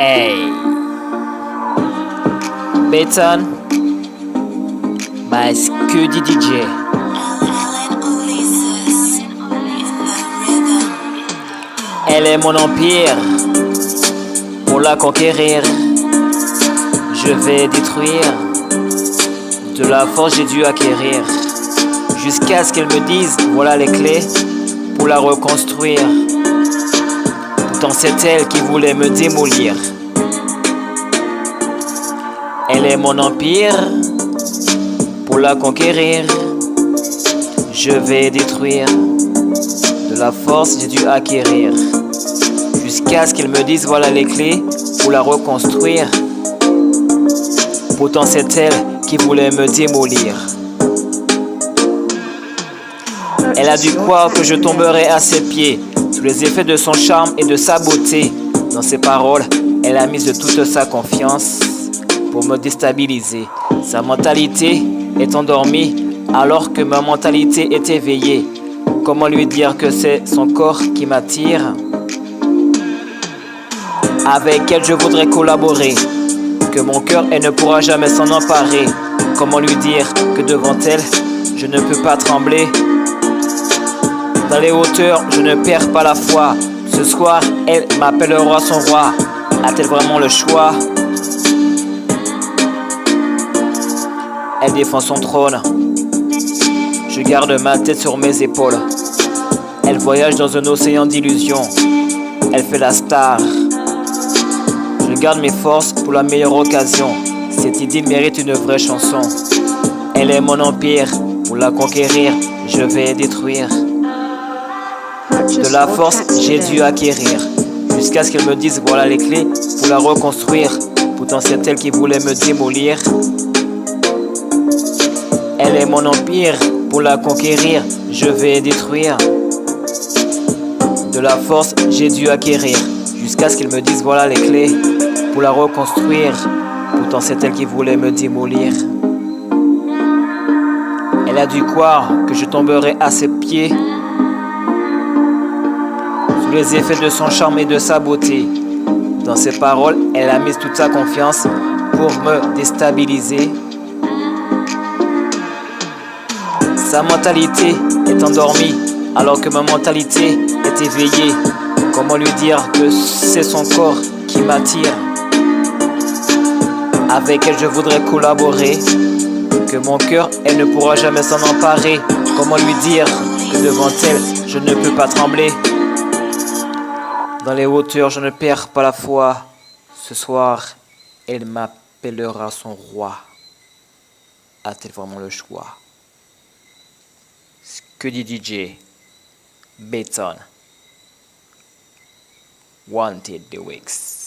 Hey, Beton by Scudi DJ. Elle est mon empire, pour la conquérir, je vais détruire. De la force j'ai dû acquérir, jusqu'à ce qu'elle me dise voilà les clés pour la reconstruire. Pourtant c'est elle qui voulait me démolir. Elle est mon empire, pour la conquérir, je vais détruire. De la force j'ai dû acquérir, jusqu'à ce qu'elle me dise voilà les clés pour la reconstruire. Pourtant c'est elle qui voulait me démolir. Elle a dû croire que je tomberais à ses pieds, sous les effets de son charme et de sa beauté. Dans ses paroles, elle a mis de toute sa confiance pour me déstabiliser. Sa mentalité est endormie alors que ma mentalité est éveillée. Comment lui dire que c'est son corps qui m'attire? Avec elle je voudrais collaborer, que mon cœur elle ne pourra jamais s'en emparer. Comment lui dire que devant elle je ne peux pas trembler? Dans les hauteurs je ne perds pas la foi. Ce soir elle m'appellera son roi. A-t-elle vraiment le choix? Elle défend son trône, je garde ma tête sur mes épaules. Elle voyage dans un océan d'illusions, elle fait la star. Je garde mes forces pour la meilleure occasion. Cette idylle mérite une vraie chanson. Elle est mon empire, pour la conquérir, je vais détruire. De la force, j'ai dû acquérir, jusqu'à ce qu'elle me dise voilà les clés pour la reconstruire. Pourtant c'est elle qui voulait me démolir. Elle est mon empire, pour la conquérir, je vais détruire. De la force, j'ai dû acquérir, jusqu'à ce qu'elle me dise voilà les clés pour la reconstruire. Pourtant c'est elle qui voulait me démolir. Elle a dû croire que je tomberais à ses pieds, sous les effets de son charme et de sa beauté. Dans ses paroles, elle a mis toute sa confiance pour me déstabiliser. Sa mentalité est endormie, alors que ma mentalité est éveillée. Comment lui dire que c'est son corps qui m'attire? Avec elle je voudrais collaborer, que mon cœur elle ne pourra jamais s'en emparer. Comment lui dire que devant elle je ne peux pas trembler? Dans les hauteurs je ne perds pas la foi. Ce soir elle m'appellera son roi. A-t-elle vraiment le choix? Scudi DJ, Beton, Wanted the Weeks.